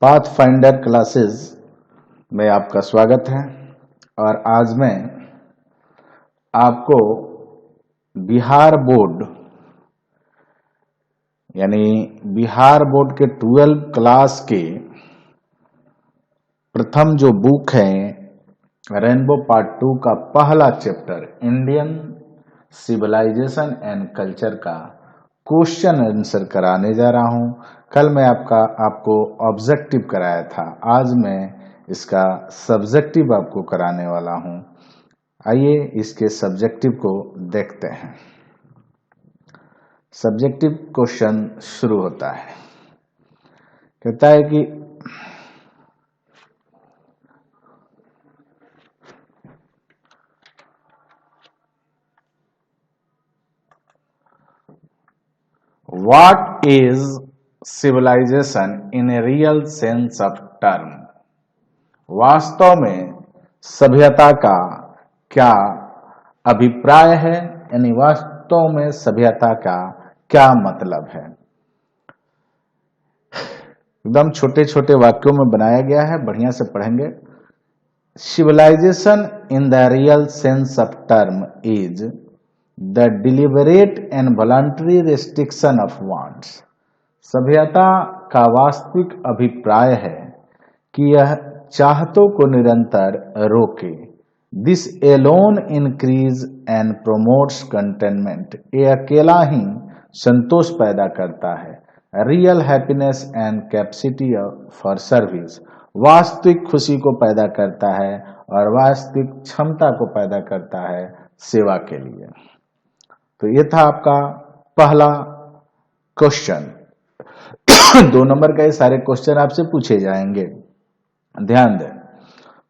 Pathfinder classes में आपका स्वागत है। और आज मैं आपको बिहार बोर्ड यानी बिहार बोर्ड के 12 क्लास के प्रथम जो बुक है रेनबो पार्ट 2 का पहला chapter Indian civilization and culture का क्वेश्चन आंसर कराने जा रहा हूं। कल मैं आपको ऑब्जेक्टिव कराया था, आज मैं इसका सब्जेक्टिव आपको कराने वाला हूं। आइए इसके सब्जेक्टिव को देखते हैं। सब्जेक्टिव क्वेश्चन शुरू होता है, कहता है कि What is civilization in a real sense of term? वास्तव में सभ्यता का क्या अभिप्राय है, यानी वास्तव में सभ्यता का क्या मतलब है। एकदम छोटे छोटे वाक्यों में बनाया गया है, बढ़िया से पढ़ेंगे। Civilization in the real sense of term is the deliberate and voluntary restriction of wants. सभ्यता का वास्तविक अभिप्राय है कि यह चाहतों को निरंतर रोके। This alone increase and promotes containment. ये अकेला ही संतोष पैदा करता है। Real happiness and capacity for service. वास्तविक खुशी को पैदा करता है और वास्तविक क्षमता को पैदा करता है सेवा के लिए। तो ये था आपका पहला क्वेश्चन। 2 नंबर का ये सारे क्वेश्चन आपसे पूछे जाएंगे, ध्यान दें।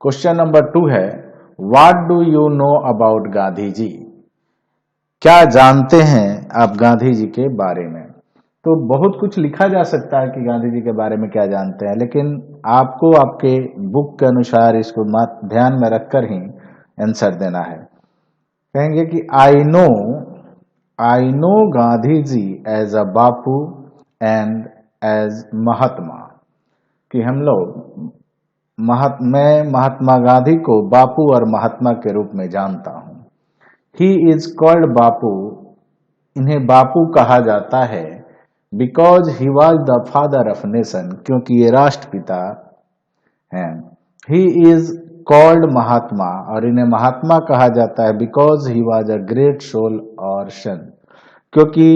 क्वेश्चन नंबर 2 है, what do you know about Gandhi ji. क्या जानते हैं आप गांधी जी के बारे में। तो बहुत कुछ लिखा जा सकता है कि गांधी जी के बारे में क्या जानते हैं, लेकिन आपको आपके बुक के अनुसार इसको ध्यान में रखकर ही आंसर देना है। कहेंगे कि I know Gandhi ji as a Bapu and as Mahatma. कि हम लोग मैं महात्मा गांधी को बापू और महात्मा के रूप में जानता हूं। ही इज कॉल्ड बापू। इन्हें बापू कहा जाता है because he was the father of nation. क्योंकि ये राष्ट्रपिता हैं। ही इज कॉल्ड महात्मा, और इन्हें महात्मा कहा जाता है because he was a great soul और सन। क्योंकि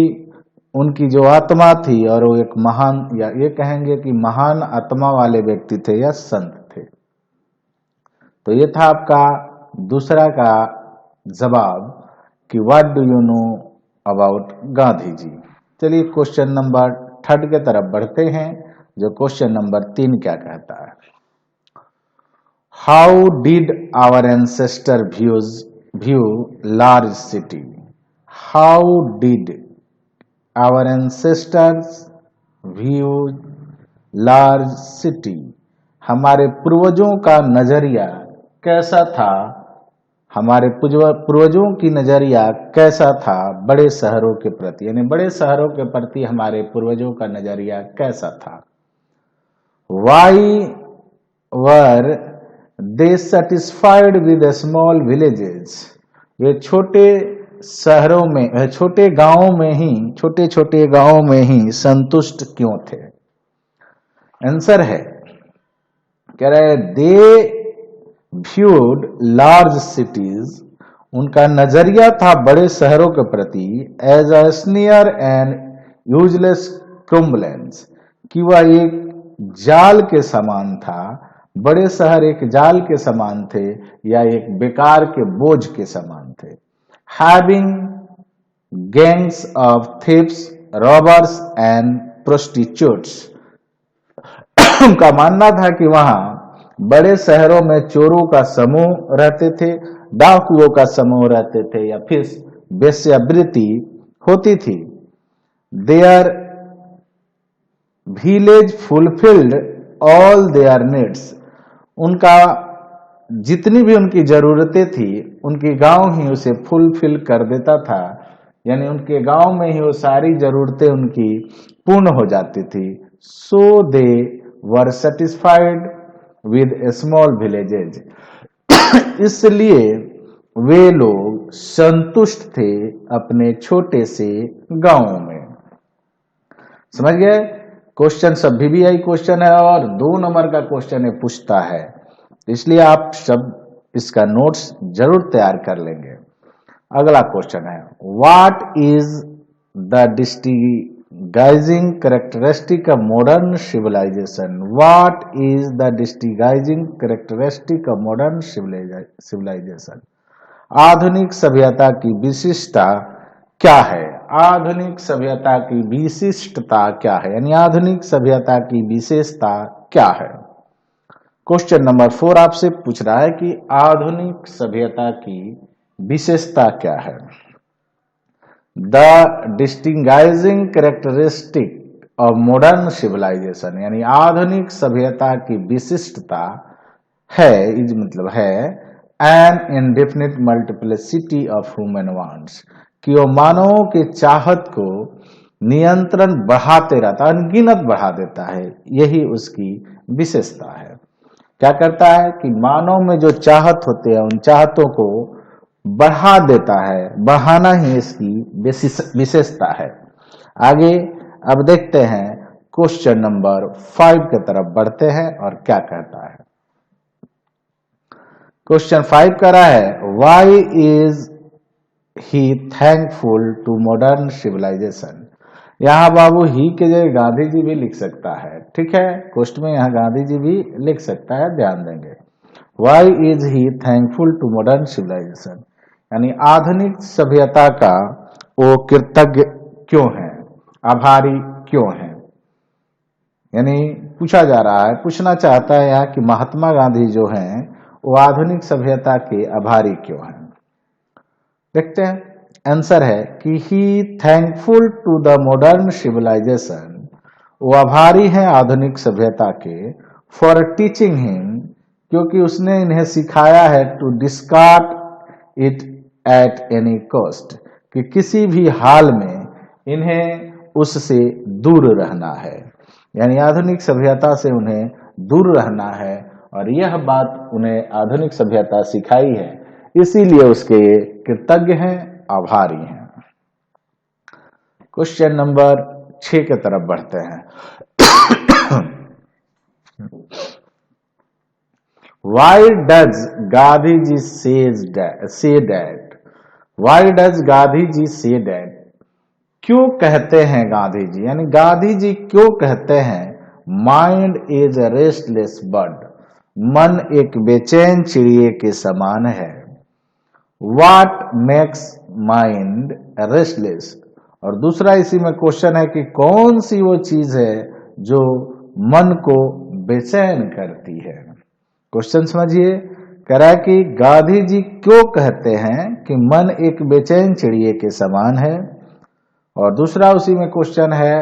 उनकी जो आत्मा थी और वो एक महान, या ये कहेंगे कि महान आत्मा वाले व्यक्ति थे या संत थे। तो ये था आपका दूसरा का जवाब कि what do you know about Gandhi ji. चलिए क्वेश्चन नंबर 3 के तरफ बढ़ते हैं, जो क्वेश्चन नंबर 3 क्या कहता है। How did our ancestor view large city? How did our ancestors view large city? हमारे पूर्वजों का नजरिया कैसा था, हमारे पूर्वजों की नजरिया कैसा था बड़े शहरों के प्रति, यानी बड़े शहरों के प्रति हमारे पूर्वजों का नजरिया कैसा था। Why were they satisfied with the small villages? वे छोटे शहरों में, छोटे गांवों में ही, छोटे छोटे गांवों में ही संतुष्ट क्यों थे। आंसर है, कह रहे दे व्यूड लार्ज सिटीज। उनका नजरिया था बड़े शहरों के प्रति as a sneer and useless crumbliness, कि वह एक जाल के समान था। बड़े शहर एक जाल के समान थे या एक बेकार के बोझ के समान थे। Having gangs of thieves, robbers and prostitutes. उनका मानना था कि वहां बड़े शहरों में चोरों का समूह रहते थे, डाकुओं का समूह रहते थे, या फिर वेश्यावृत्ति होती थी। Their village fulfilled all there needs. उनका जितनी भी उनकी जरूरतें थी, उनकी गांव ही उसे फुलफिल कर देता था, यानी उनके गांव में ही वो सारी जरूरतें उनकी पूर्ण हो जाती थी। So they were satisfied with small villages. इसलिए वे लोग संतुष्ट थे अपने छोटे से गांवों में। समझ गए? क्वेश्चन सब VVI क्वेश्चन है और 2 नंबर का क्वेश्चन है, पूछता है, इसलिए आप सब इसका नोट्स जरूर तैयार कर लेंगे। अगला क्वेश्चन है, what is the distinguishing characteristic of modern civilization? What is the distinguishing characteristic of modern civilization? आधुनिक सभ्यता की विशिष्टता क्या है? आधुनिक सभ्यता की विशिष्टता क्या है, यानी आधुनिक सभ्यता की विशेषता क्या है? क्वेश्चन नंबर 4 आपसे पूछ रहा है कि आधुनिक सभ्यता की विशेषता क्या है? The distinguishing characteristic of modern civilization, यानी आधुनिक सभ्यता की विशिष्टता है, इज मतलब है an indefinite multiplicity of human wants, कि वो मानवों के चाहत को नियंत्रण बढ़ाते रहता है, अनगिनत बढ़ा देता है, यही उसकी विशेषता है। क्या करता है कि मानव में जो चाहत होते हैं उन चाहतों को बढ़ा देता है, बढ़ाना ही इसकी विशेषता है। आगे अब देखते हैं, क्वेश्चन नंबर 5 की तरफ बढ़ते हैं और क्या कहता है। क्वेश्चन 5 कह रहा है, why is he thankful to modern civilization? यहां बाबू ही के जगह गांधी जी भी लिख सकता है, ठीक है, क्वेश्चन में यहां गांधी जी भी लिख सकता है, ध्यान देंगे। Why is he thankful to modern civilization, यानी आधुनिक सभ्यता का वो कृतज्ञ क्यों है, आभारी क्यों है? यानी पूछा जा रहा है, पूछना चाहता है यहाँ कि महात्मा गांधी जो हैं वो आधुनिक सभ्यता के आभारी क्यों हैं? देखते हैं, आंसर है कि he thankful to the modern civilisation, वो आभारी हैं आधुनिक सभ्यता के, फॉर टीचिंग हिम, क्योंकि उसने इन्हें सिखाया है, to discard it at any cost, कि किसी भी हाल में इन्हें उससे दूर रहना है, यानी आधुनिक सभ्यता से उन्हें दूर रहना है, और यह बात उन्हें आधुनिक सभ्यता सिखाई है, इसीलिए उसके ये कृतज्ञ हैं, आभारी हैं। क्वेश्चन नंबर 6 की तरफ बढ़ते हैं। Why does Gandhi ji say that? Why does Gandhi ji say that? क्यों कहते हैं गांधी जी, यानी गांधी जी क्यों कहते हैं mind is a restless bird, मन एक बेचैन चिड़िए के समान है। What makes mind restless? और दूसरा इसी में क्वेश्चन है कि कौन सी वो चीज है जो मन को बेचैन करती है? क्वेश्चन समझिए, कह रहा है कि गांधी जी क्यों कहते हैं कि मन एक बेचैन चिड़िए के समान है, और दूसरा उसी में क्वेश्चन है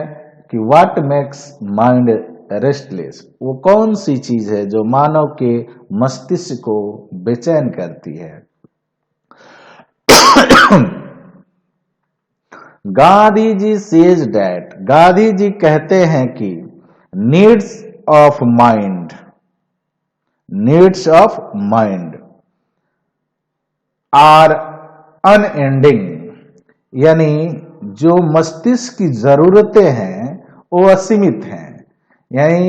कि व्हाट मेक्स माइंड रेस्टलेस, वो कौन सी चीज है जो मानव के मस्तिष्क को बेचैन करती है? गांधी जी सेज डैट, गांधी जी कहते हैं कि needs of mind, needs of mind are unending, यानी जो मस्तिष्क की जरूरतें हैं वो असीमित हैं, यानी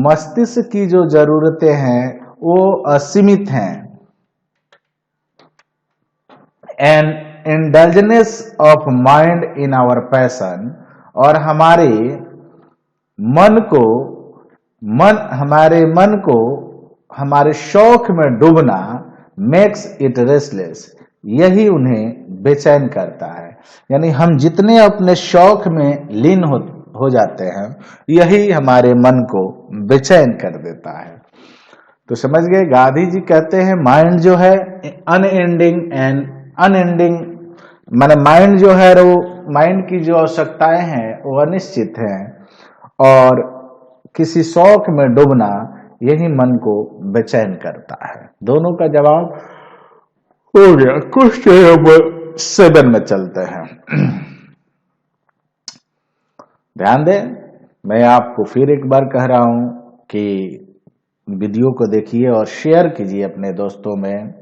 मस्तिष्क की जो जरूरतें हैं वो असीमित हैं। And indulgence of mind in our passion, और हमारे मन को हमारे शौक में डूबना, मेक्स इट रेस्टलेस, यही उन्हें बेचैन करता है, यानी हम जितने अपने शौक में लीन हो जाते हैं यही हमारे मन को बेचैन कर देता है। तो समझ गए, गांधी जी कहते हैं माइंड जो है अनएंडिंग माने माइंड जो है वो, माइंड की जो आवश्यकताएं हैं वो अनिश्चित हैं, और किसी शौक में डूबना यही मन को बेचैन करता है। दोनों का जवाब हो गया। क्वेश्चन नंबर 7 में चलते हैं। ध्यान दें, मैं आपको फिर एक बार कह रहा हूं कि वीडियो को देखिए और शेयर कीजिए अपने दोस्तों में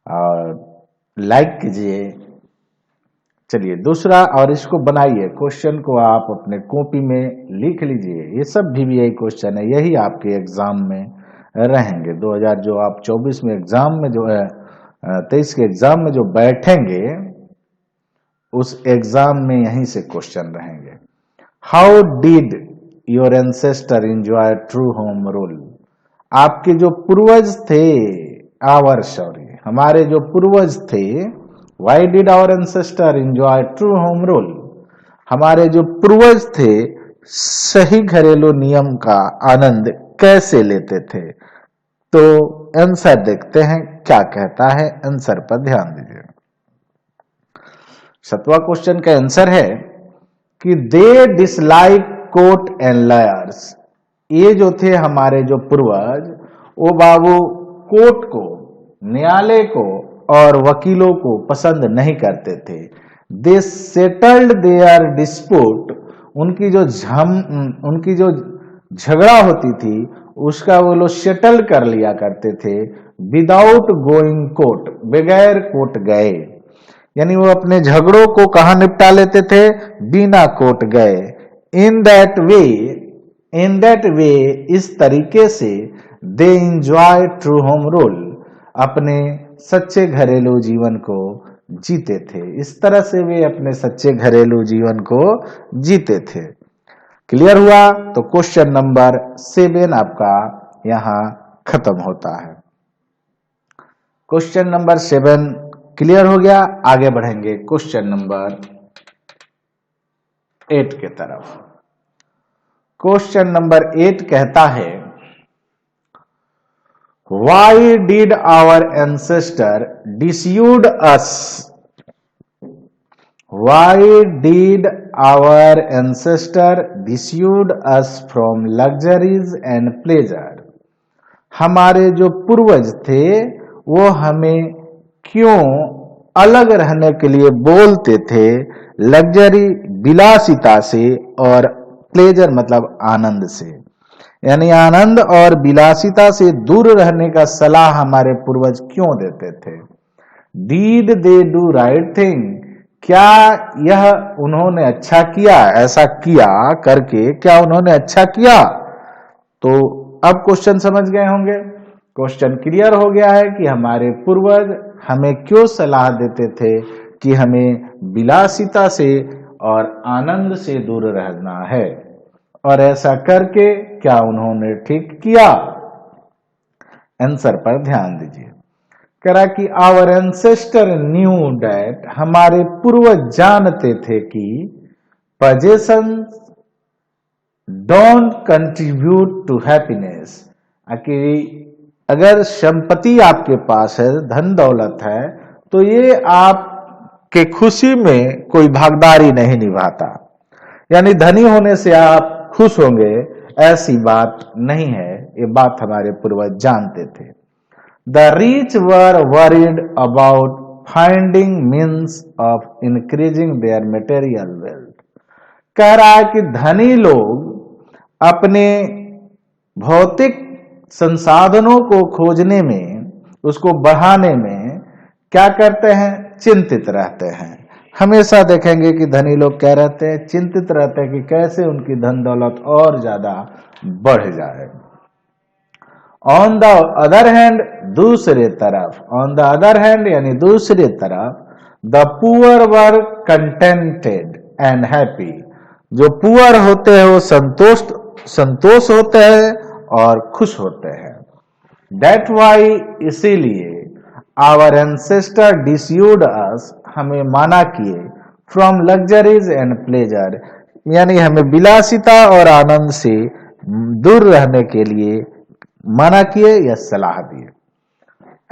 और लाइक कीजिए। चलिए दूसरा, और इसको बनाइए, क्वेश्चन को आप अपने कॉपी में लिख लीजिए। ये सब VVI क्वेश्चन है, यही आपके एग्जाम में रहेंगे। 2000 जो आप 24 में एग्जाम में जो है 23 के एग्जाम में जो बैठेंगे उस एग्जाम में यहीं से क्वेश्चन रहेंगे। How did your ancestor enjoy true home rule? आपके जो पूर्वज थे, हमारे जो पूर्वज थे, why did our ancestor enjoy true home rule? हमारे जो पूर्वज थे सही घरेलू नियम का आनंद कैसे लेते थे? तो आंसर देखते हैं क्या कहता है, आंसर पर ध्यान दीजिए। 7वां क्वेश्चन का आंसर है कि दे डिसलाइक कोर्ट एंड लॉयर्स। ये जो थे हमारे जो पूर्वज, वो बाबू कोर्ट को, न्यायालय को और वकीलों को पसंद नहीं करते थे। दे सेटल्ड देयर डिस्प्यूट, उनकी जो झगड़ा होती थी उसका वो लोग सेटल कर लिया करते थे विदाउट गोइंग कोर्ट, बगैर कोर्ट गए। यानी वो अपने झगड़ों को कहां निपटा लेते थे? बिना कोर्ट गए। इन दैट वे, इस तरीके से they enjoy true home rule, अपने सच्चे घरेलू जीवन को जीते थे। इस तरह से वे अपने सच्चे घरेलू जीवन को जीते थे। क्लियर हुआ? तो क्वेश्चन नंबर 7 आपका यहां खत्म होता है। क्वेश्चन नंबर 7 क्लियर हो गया। आगे बढ़ेंगे क्वेश्चन नंबर 8 के तरफ। क्वेश्चन नंबर 8 कहता है, Why did our ancestor dissuade us? Why did our ancestor dissuade us from luxuries and pleasure? हमारे जो पूर्वज थे वो हमें क्यों अलग रहने के लिए बोलते थे लग्जरी, विलासिता से, और प्लेजर मतलब आनंद से, यानी आनंद और विलासिता से दूर रहने का सलाह हमारे पूर्वज क्यों देते थे? Did they do right thing? क्या यह उन्होंने अच्छा किया? ऐसा किया करके क्या उन्होंने अच्छा किया? तो अब क्वेश्चन समझ गए होंगे। क्वेश्चन क्लियर हो गया है कि हमारे पूर्वज हमें क्यों सलाह देते थे कि हमें विलासिता से और आनंद से दूर रहना है, और ऐसा करके क्या उन्होंने ठीक किया? आंसर पर ध्यान दीजिए। कह रहा कि आवर एंसेस्टर न्यू डैट, हमारे पूर्वज जानते थे कि possessions don't contribute to happiness, कि अगर संपत्ति आपके पास है, धन दौलत है, तो ये आपके खुशी में कोई भागीदारी नहीं निभाता। यानी धनी होने से आप खुश होंगे, ऐसी बात नहीं है। ये बात हमारे पूर्वज जानते थे। The rich were worried about finding means of increasing there material wealth. कह रहा है कि धनी लोग अपने भौतिक संसाधनों को खोजने में, उसको बढ़ाने में क्या करते हैं? चिंतित रहते हैं। हमेशा देखेंगे कि धनी लोग क्या रहते हैं? चिंतित रहते हैं कि कैसे उनकी धन दौलत और ज्यादा बढ़ जाए। ऑन द अदर हैंड, दूसरे तरफ, ऑन द अदर हैंड यानी दूसरे तरफ, the poor were contented and happy. जो पुअर होते हैं वो संतोष होते हैं और खुश होते हैं। दैट वाई, इसीलिए, आवर एंसेस्टर डिस्यूड अस, हमें माना किए, फ्रॉम लग्जरीज एंड प्लेजर, यानी हमें विलासिता और आनंद से दूर रहने के लिए मना किए या सलाह दिए।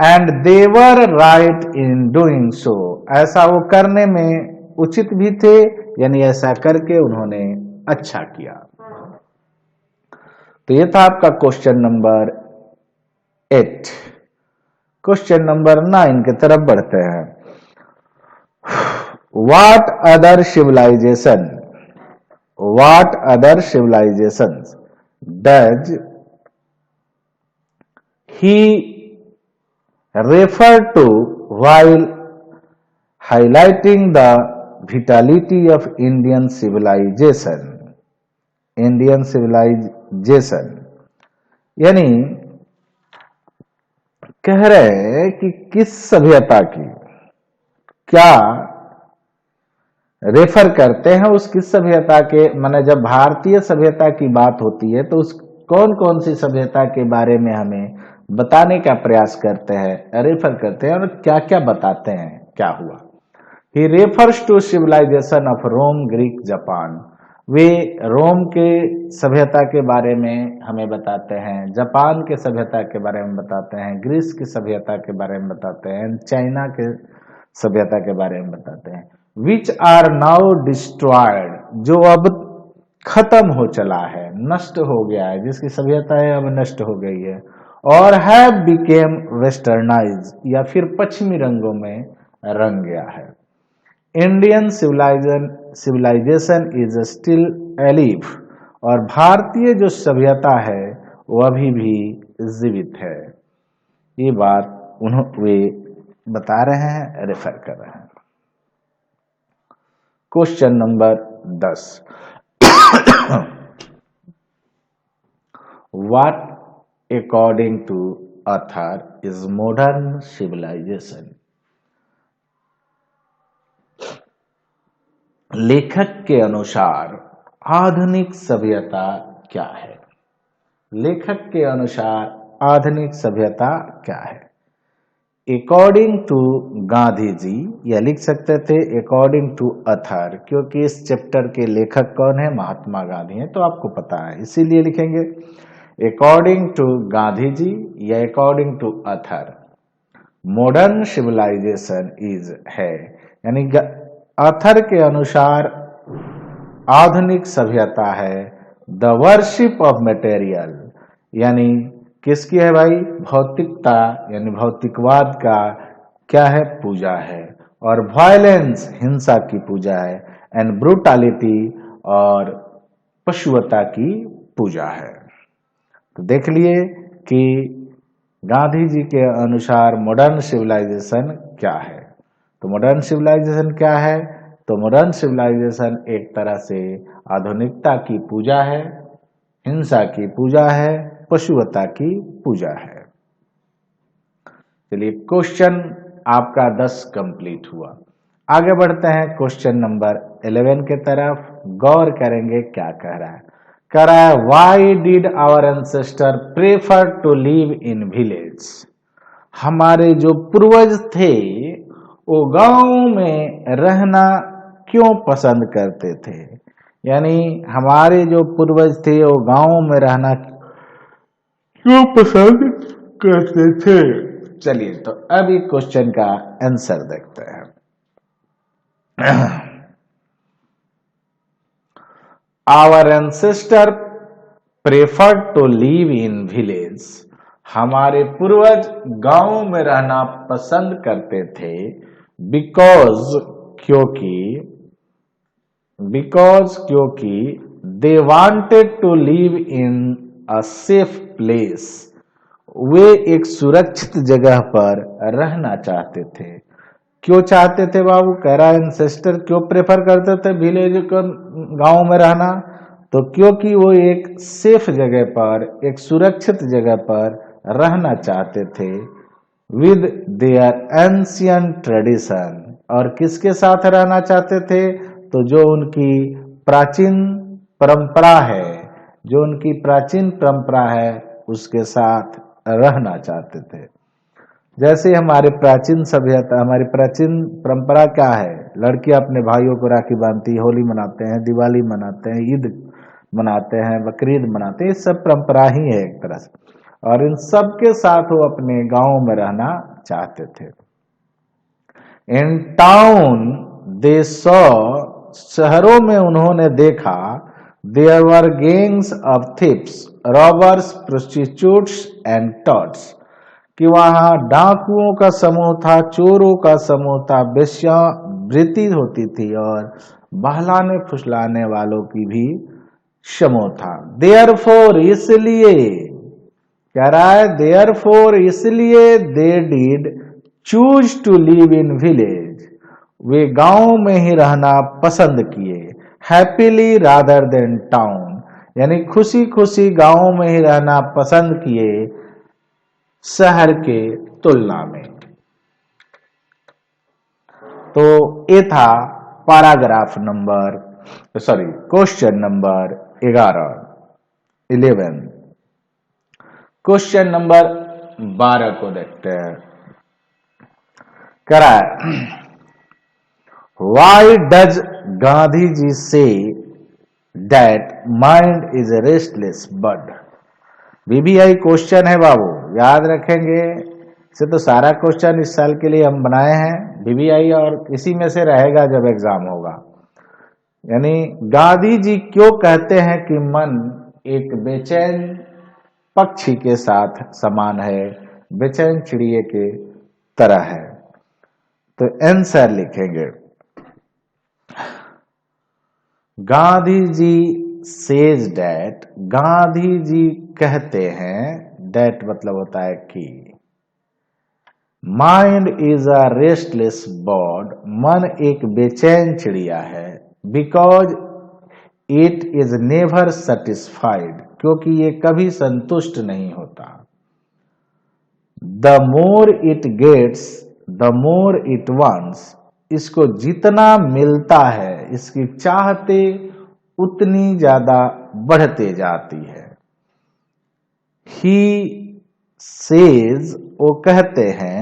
And they were right in doing so, ऐसा वो करने में उचित भी थे, यानी ऐसा करके उन्होंने अच्छा किया। तो ये था आपका क्वेश्चन नंबर 8। क्वेश्चन नंबर 9 की तरफ बढ़ते हैं। What other civilization does he referred to while highlighting the vitality of Indian civilization. Indian civilization यानी कह रहे हैं कि किस सभ्यता की क्या रेफर करते हैं, उस किस सभ्यता के, माने जब भारतीय सभ्यता की बात होती है तो उस कौन कौन सी सभ्यता के बारे में हमें बताने का प्रयास करते हैं, रेफर करते हैं और क्या क्या बताते हैं, क्या हुआ। He refers to civilization of Rome, Greek, Japan. वे रोम के सभ्यता के बारे में हमें बताते हैं, जापान के सभ्यता के बारे में बताते हैं, ग्रीस की सभ्यता के बारे में बताते हैं, चाइना के सभ्यता के बारे में बताते हैं। विच आर नाउ डिस्ट्रॉयड, जो अब खत्म हो चला है, नष्ट हो गया है, जिसकी सभ्यता है अब नष्ट हो गई है। और हैव बिकेम वेस्टर्नाइज, या फिर पश्चिमी रंगों में रंग गया है। Indian civilization is still alive, और भारतीय जो सभ्यता है वो अभी भी जीवित है। ये बात वे बता रहे हैं, रेफर कर रहे हैं। Question number 10, what according to author is modern civilization. लेखक के अनुसार आधुनिक सभ्यता क्या है। लेखक के अनुसार आधुनिक सभ्यता क्या है। अकॉर्डिंग टू गांधी जी, या लिख सकते थे अकॉर्डिंग टू ऑथर, क्योंकि इस चैप्टर के लेखक कौन है, महात्मा गांधी हैं, तो आपको पता है, इसीलिए लिखेंगे अकॉर्डिंग टू गांधी जी या according to author. Modern civilization is है, यानी ऑथर के अनुसार आधुनिक सभ्यता है द वर्शिप ऑफ मटेरियल, यानी किसकी है भाई, भौतिकता यानी भौतिकवाद का क्या है, पूजा है। और वायलेंस, हिंसा की पूजा है। एंड ब्रूटालिटी, और पशुवता की पूजा है। तो देख लिए कि गांधी जी के अनुसार मॉडर्न सिविलाइजेशन क्या है। तो मॉडर्न सिविलाइजेशन क्या है, तो मॉडर्न सिविलाइजेशन एक तरह से आधुनिकता की पूजा है, हिंसा की पूजा है, पशुवता की पूजा है। चलिए क्वेश्चन आपका 10 कंप्लीट हुआ। आगे बढ़ते हैं क्वेश्चन नंबर 11 के तरफ। गौर करेंगे क्या कह रहा है। कह रहा है why did our ancestor prefer to live in village. हमारे जो पूर्वज थे वो गांव में रहना क्यों पसंद करते थे, यानी हमारे जो पूर्वज थे वो गांव में रहना क्यों पसंद करते थे। चलिए तो अभी क्वेश्चन का आंसर देखते हैं। Our ancestor preferred to live in village. हमारे पूर्वज गांव में रहना पसंद करते थे बिकॉज क्योंकि they wanted to live in a safe place. वे एक सुरक्षित जगह पर रहना चाहते थे। क्यों चाहते थे बाबू, कह रहा है एंसेस्टर क्यों प्रेफर करते थे विलेज को, गांव में रहना, तो क्योंकि वो एक सेफ जगह पर, एक सुरक्षित जगह पर रहना चाहते थे विद देयर एंशियंट ट्रेडिशन। और किसके साथ रहना चाहते थे, तो जो उनकी प्राचीन परंपरा है, जो उनकी प्राचीन परंपरा है उसके साथ रहना चाहते थे। जैसे हमारे प्राचीन सभ्यता, हमारी प्राचीन परंपरा क्या है, लड़कियां अपने भाइयों को राखी बांधती, होली मनाते हैं, दिवाली मनाते हैं, ईद मनाते हैं, बकरीद मनाते हैं, ये सब परंपरा ही है एक तरह से। और इन सब के साथ वो अपने गांव में रहना चाहते थे। इन टाउन दे सॉ, शहरों में उन्होंने देखा there were gangs of thieves, robbers, prostitutes and touts, कि वहां डाकुओं का समूह था, चोरों का समूह था, वेश्यावृत्ति होती थी और बहलाने फुसलाने वालों की भी समूह था। देयरफॉर, इसलिए कह रहा है देयरफॉर इसलिए they did choose to live in village, वे गांव में ही रहना पसंद किए, हैप्पीली रादर देन टाउन, यानी खुशी खुशी गांव में ही रहना पसंद किए शहर के तुलना में। तो ये था paragraph number question number 11। Question number 12 को देखते हैं। कह रहा है why does Gandhi ji say that mind is a restless bird. VVI question है बाबू, याद रखेंगे। से तो सारा क्वेश्चन इस साल के लिए हम बनाए हैं बीबीआई, और इसी में से रहेगा जब एग्जाम होगा। यानी गांधी जी क्यों कहते हैं कि मन एक बेचैन पक्षी के साथ समान है, बेचैन चिड़िए के तरह है। तो आंसर लिखेंगे गांधी जी सेज डैट, गांधी जी कहते हैं, डैट मतलब होता है कि, mind is a restless bird, मन एक बेचैन चिड़िया है, because it is never satisfied, क्योंकि ये कभी संतुष्ट नहीं होता। The more it gets the more it wants, इसको जितना मिलता है इसकी चाहते उतनी ज्यादा बढ़ते जाती है। ही सेज, वो कहते हैं,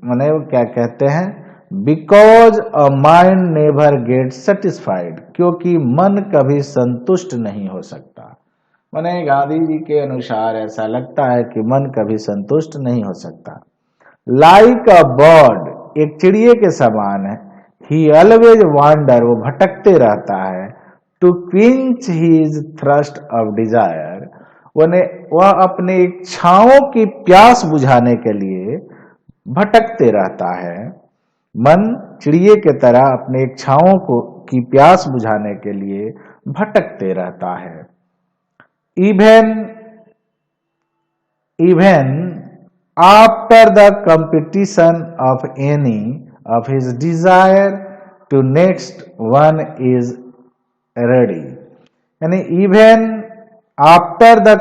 माने वो क्या कहते हैं, because a mind never get satisfied, क्योंकि मन कभी संतुष्ट नहीं हो सकता। माने गांधी जी के अनुसार ऐसा लगता है कि मन कभी संतुष्ट नहीं हो सकता। लाइक अ बर्ड, एक चिड़िए के समान है, ही ऑलवेज वांडर, वो भटकते रहता है, to quench his thirst of desire, वह अपने इच्छाओं की प्यास बुझाने के लिए भटकते रहता है। मन चिड़िए के तरह अपने इच्छाओं की प्यास बुझाने के लिए भटकते रहता है। Even after the competition of any of his desire to next one is ready, यानी इवन आफ्टर द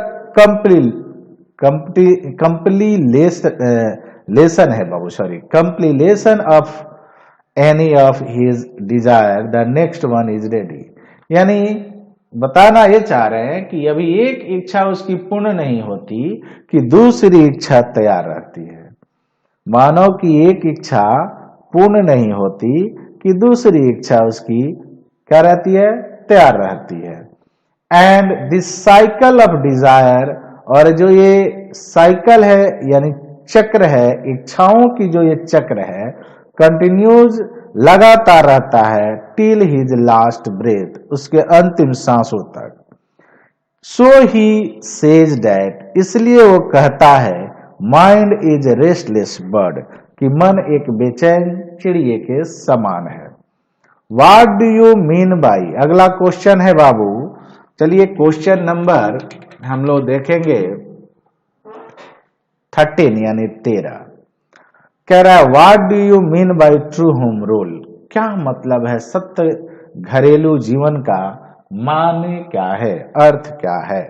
लेसन है बाबू, sorry, completion of any of his desire the next one is ready, यानी बताना ये चाह रहे हैं कि अभी एक इच्छा उसकी पूर्ण नहीं होती कि दूसरी इच्छा तैयार रहती है। मानव की एक इच्छा पूर्ण नहीं होती कि दूसरी इच्छा उसकी क्या रहती है, तैयार रहती है। And this cycle of desire, और जो ये साइकिल है यानी चक्र है, इच्छाओं की जो ये चक्र है, कंटिन्यूज, लगातार रहता है, टिल हिज लास्ट ब्रेथ, उसके अंतिम सांसों तक। सो ही सेज डैट, इसलिए वो कहता है, माइंड इज रेस्टलेस बर्ड, कि मन एक बेचैन चिड़िए के समान है। What do you mean by, अगला क्वेश्चन है बाबू। चलिए क्वेश्चन नंबर हम लोग देखेंगे 13 यानी 13। कह रहा है what do you mean by true home rule, क्या मतलब है सत्य घरेलू जीवन का, माने क्या है, अर्थ क्या है।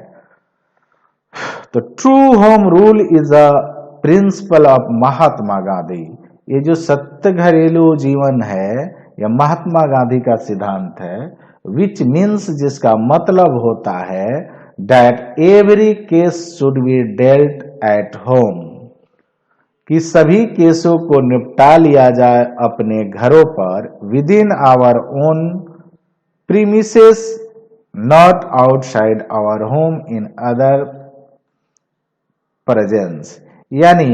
तो true home rule is a principle of Mahatma Gandhi, ये जो सत्य घरेलू जीवन है यह महात्मा गांधी का सिद्धांत है। विच मीन्स, जिसका मतलब होता है, that every case should be dealt at home, कि सभी केसों को निपटा लिया जाए अपने घरों पर, within our own premises, not outside our home in other presence, यानी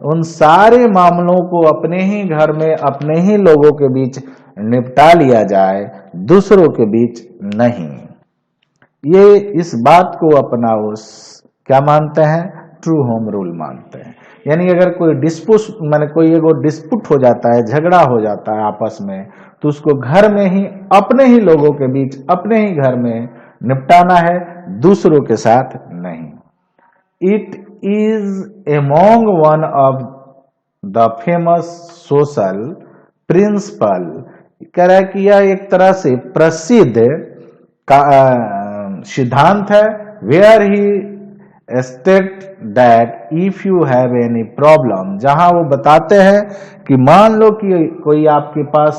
उन सारे मामलों को अपने ही घर में अपने ही लोगों के बीच निपटा लिया जाए, दूसरों के बीच नहीं। ये इस बात को अपना उस क्या मानते हैं, ट्रू होम रूल मानते हैं। यानी अगर कोई डिस्प्यूट हो जाता है, झगड़ा हो जाता है आपस में, तो उसको घर में ही अपने ही लोगों के बीच अपने ही घर में निपटाना है, दूसरों के साथ नहीं। It is among one of the famous social principle. कह रहा है कि यह एक तरह से प्रसिद्ध सिद्धांत है, where he state that if you have any problem, जहां वो बताते हैं कि मान लो कि कोई आपके पास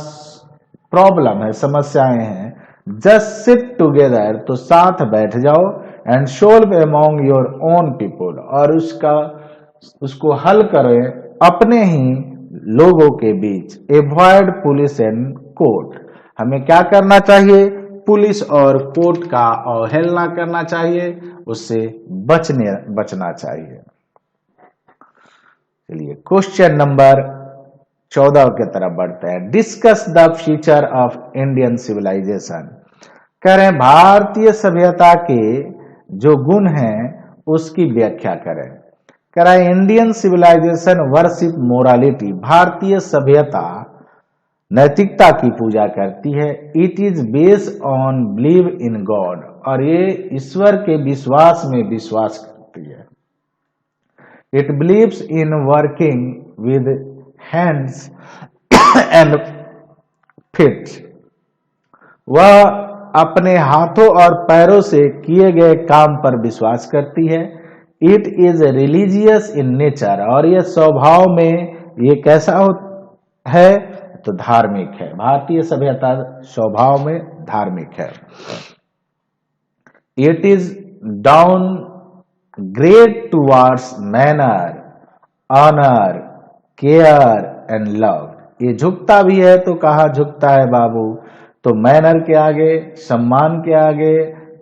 प्रॉब्लम है, समस्याएं हैं, जस्ट सिट टुगेदर, तो साथ बैठ जाओ, and solve among your own people, और उसको हल करें अपने ही लोगों के बीच। एवॉइड पुलिस एंड कोर्ट, हमें क्या करना चाहिए? पुलिस और कोर्ट का अवहेलना करना चाहिए, उससे बचना चाहिए। चलिए क्वेश्चन नंबर 14 की तरफ बढ़ते हैं। Discuss the feature of Indian civilization. कह रहे हैं भारतीय सभ्यता के जो गुण हैं उसकी व्याख्या करें। कह रहा है इंडियन सिविलाइजेशन वर्शिप मोरालिटी, भारतीय सभ्यता नैतिकता की पूजा करती है। It is based on believe in God, और ये ईश्वर के विश्वास में विश्वास करती है। It believes in working with hands and feet, वह अपने हाथों और पैरों से किए गए काम पर विश्वास करती है। It is religious in nature, और यह स्वभाव में ये कैसा है? तो धार्मिक है। भारतीय सभ्यता स्वभाव में धार्मिक है। It is down grade towards manner, honour, care and love, ये झुकता भी है। तो कहाँ झुकता है बाबू? तो मैनर के आगे, सम्मान के आगे,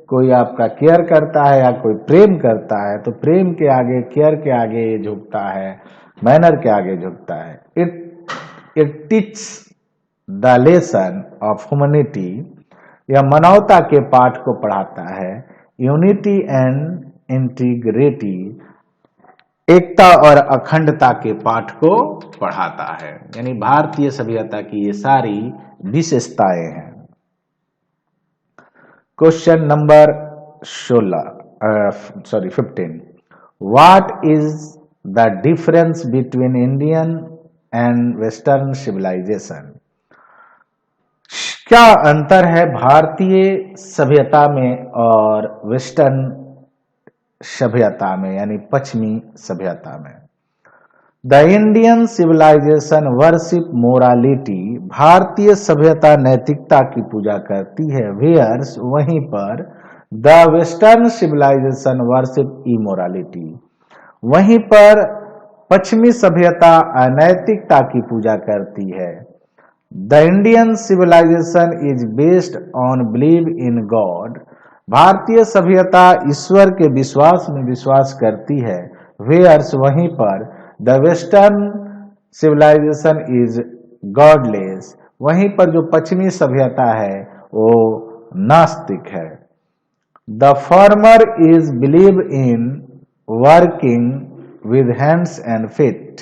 कोई आपका केयर करता है या कोई प्रेम करता है तो प्रेम के आगे, केयर के आगे ये झुकता है, मैनर के आगे झुकता है। It teach the lesson of humanity, यह मानवता के पाठ को पढ़ाता है। यूनिटी एंड इंटीग्रिटी, एकता और अखंडता के पाठ को पढ़ाता है। यानी भारतीय सभ्यता की ये सारी विशेषताएं हैं। Question number 15। What is the difference between Indian and western civilization? क्या अंतर है भारतीय सभ्यता में और वेस्टर्न सभ्यता में, यानी पश्चिमी सभ्यता में? The Indian civilization worship morality, भारतीय सभ्यता नैतिकता की पूजा करती है। वेयर्स, वहीं पर the western civilization worship immorality, वहीं पर पश्चिमी सभ्यता अनैतिकता की पूजा करती है। The Indian civilization is based on believe in God, भारतीय सभ्यता ईश्वर के विश्वास में विश्वास करती है। वेयर्स, वहीं पर the western civilization is godless, वहीं पर जो पश्चिमी सभ्यता है वो नास्तिक है। The former is believe in working with hands and feet,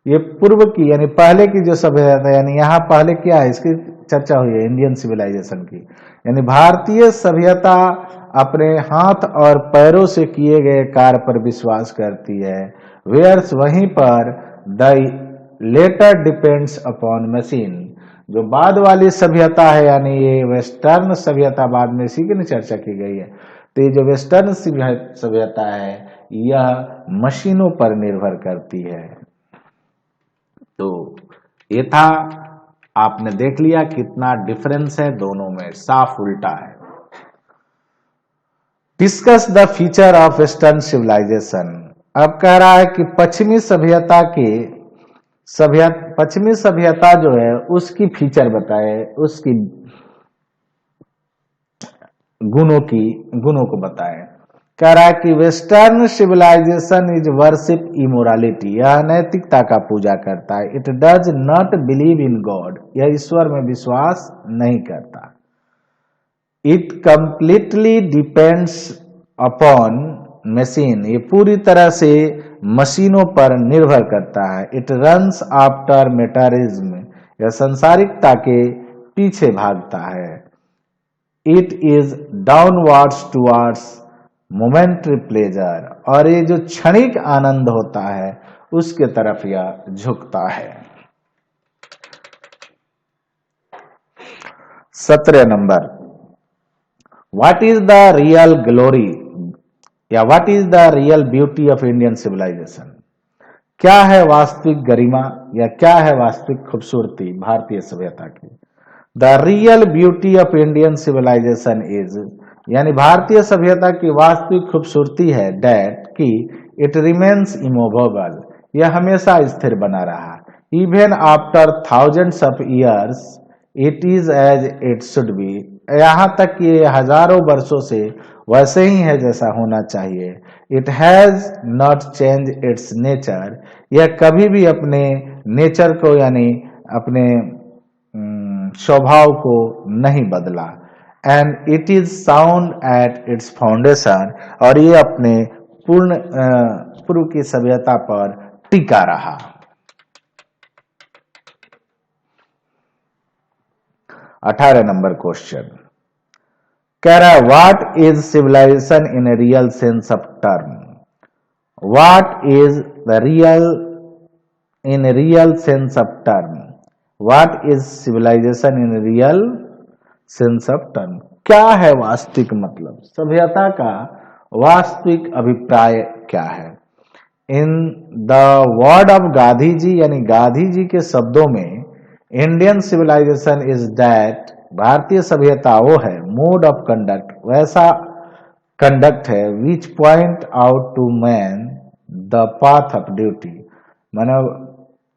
ये पूर्व की यानी पहले की जो सभ्यता, यानी यहाँ पहले क्या है इसकी चर्चा हुई है इंडियन सिविलाइजेशन की, यानी भारतीय सभ्यता अपने हाथ और पैरों से किए गए कार्य पर विश्वास करती है। वेयर्स, वहीं पर the latter depends upon machine, जो बाद वाली सभ्यता है यानी ये वेस्टर्न सभ्यता, बाद में इसी की चर्चा की गई है। तो ये जो वेस्टर्न सभ्यता है यह मशीनों पर निर्भर करती है। तो ये था, आपने देख लिया कितना डिफरेंस है दोनों में, साफ उल्टा है। Discuss the feature of western civilization, अब कह रहा है कि पश्चिमी सभ्यता जो है उसकी फीचर बताए, उसकी गुणों को बताए। कह रहा है कि western civilization is worship immorality, यह नैतिकता का पूजा करता है। It does not believe in God, यह ईश्वर में विश्वास नहीं करता। It completely depends upon machine, ये पूरी तरह से मशीनों पर निर्भर करता है। इट रन्स आफ्टर मेटारिज्म, यह संसारिकता के पीछे भागता है। It is downwards towards momentary pleasure, और ये जो क्षणिक आनंद होता है उसके तरफ यह झुकता है। 17 number, what is the real glory या what is the real beauty of Indian civilization? क्या है वास्तविक गरिमा या क्या है वास्तविक खूबसूरती भारतीय सभ्यता की? The real beauty of Indian civilization is, यानी भारतीय सभ्यता की वास्तविक खूबसूरती है दैट कि इट रिमेन्स इमूवेबल, यह हमेशा स्थिर बना रहा, even after thousands of years it is as it should be, यहाँ तक कि ये हजारों वर्षों से वैसे ही है जैसा होना चाहिए। It has not change it's nature, यह कभी भी अपने नेचर को यानी अपने स्वभाव को नहीं बदला। And it is sound at its foundation, और ये अपने पूर्व की सभ्यता पर टिका रहा। अठारह नंबर क्वेश्चन कह रहा है what is civilization in a real sense of term? What is the real in a real sense of term? What is civilization in real sense of term? क्या है वास्तविक मतलब, सभ्यता का वास्तविक अभिप्राय क्या है? In the word of Gandhi ji, यानी गांधी जी के शब्दों में, इंडियन सिविलाइजेशन इज दैट, भारतीय सभ्यता वो है, मोड ऑफ कंडक्ट, वैसा कंडक्ट है, which point out to man the path of duty. मानो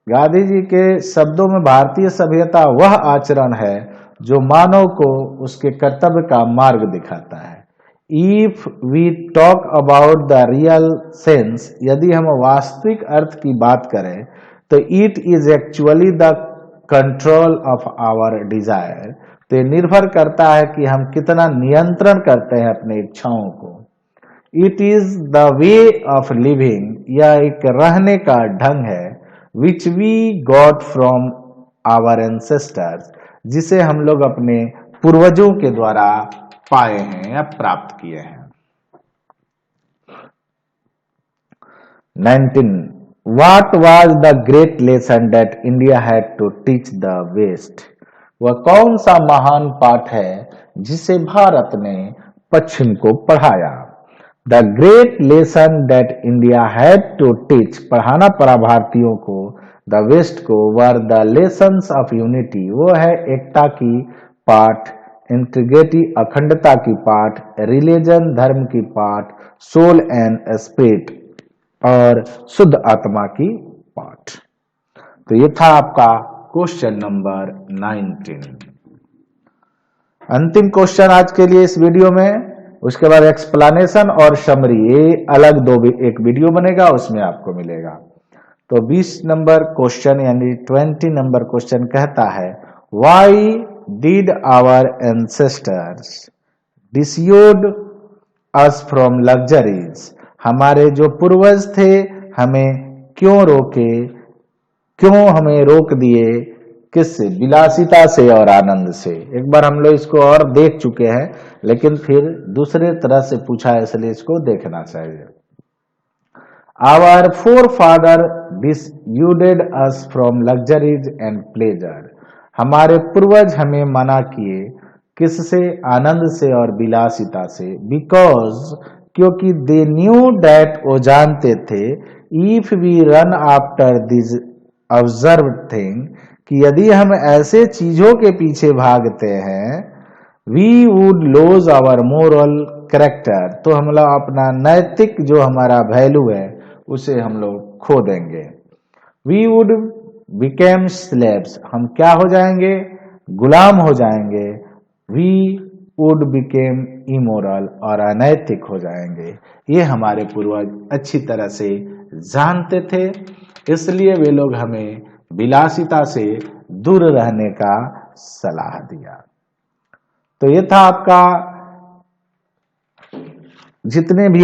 गांधी जी के शब्दों में भारतीय सभ्यता वह आचरण है जो मानव को उसके कर्तव्य का मार्ग दिखाता है। If we talk about the real sense, यदि हम वास्तविक अर्थ की बात करें तो it is actually the control of our desire, तो ये निर्भर करता है कि हम कितना नियंत्रण करते हैं अपनी इच्छाओं को। It is the way of living, यह एक रहने का ढंग है, which we got from our ancestors, जिसे हम लोग अपने पूर्वजों के द्वारा पाए हैं या प्राप्त किए हैं। 19. What was the great lesson that India had to teach the West? वह कौन सा महान पाठ है जिसे भारत ने पश्चिम को पढ़ाया? The great lesson that India had to teach, पढ़ाना पड़ा भारतीयों को, the West को, were the lessons of unity, वो है एकता की पाठ, इंटीग्रिटी अखंडता की पाठ, रिलीजन धर्म की पाठ, सोल एंड स्पिरिट और शुद्ध आत्मा की पाठ। तो ये था आपका क्वेश्चन नंबर 19। अंतिम क्वेश्चन आज के लिए इस वीडियो में, उसके बाद एक्सप्लेनेशन और समरी, ये अलग एक वीडियो बनेगा, उसमें आपको मिलेगा। तो 20 नंबर क्वेश्चन यानी 20 नंबर क्वेश्चन कहता है why did our ancestors dissuade us from luxuries, हमारे जो पूर्वज थे हमें क्यों रोके, क्यों हमें रोक दिए, किससे? विलासिता से और आनंद से। एक बार हम लोग इसको और देख चुके हैं, लेकिन फिर दूसरे तरह से पूछा है, इसलिए इसको देखना चाहिए। Our forefather dissuaded us from luxuries and pleasure, हमारे पूर्वज हमें मना किए, किससे? आनंद से और विलासिता से। बिकॉज, क्योंकि दे न्यू डैट, वो जानते थे, if we run after this observe thing, कि यदि हम ऐसे चीजों के पीछे भागते हैं, we would lose our moral character, तो हम लोग अपना नैतिक जो हमारा वैल्यू है उसे हम लोग खो देंगे। वी वुड बिकेम स्लेव्स, हम क्या हो जाएंगे? गुलाम हो जाएंगे। वी वुड बिकेम इमोरल, और अनैतिक हो जाएंगे। ये हमारे पूर्वज अच्छी तरह से जानते थे, इसलिए वे लोग हमें विलासिता से दूर रहने का सलाह दिया। तो ये था आपका जितने भी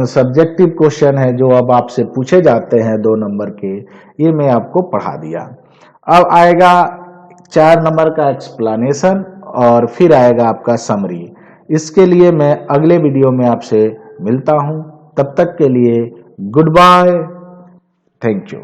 सब्जेक्टिव क्वेश्चन है जो अब आपसे पूछे जाते हैं 2 नंबर के, ये मैं आपको पढ़ा दिया। अब आएगा 4 नंबर का एक्सप्लेनेशन और फिर आएगा आपका समरी। इसके लिए मैं अगले वीडियो में आपसे मिलता हूं, तब तक के लिए गुड बाय, थैंक यू।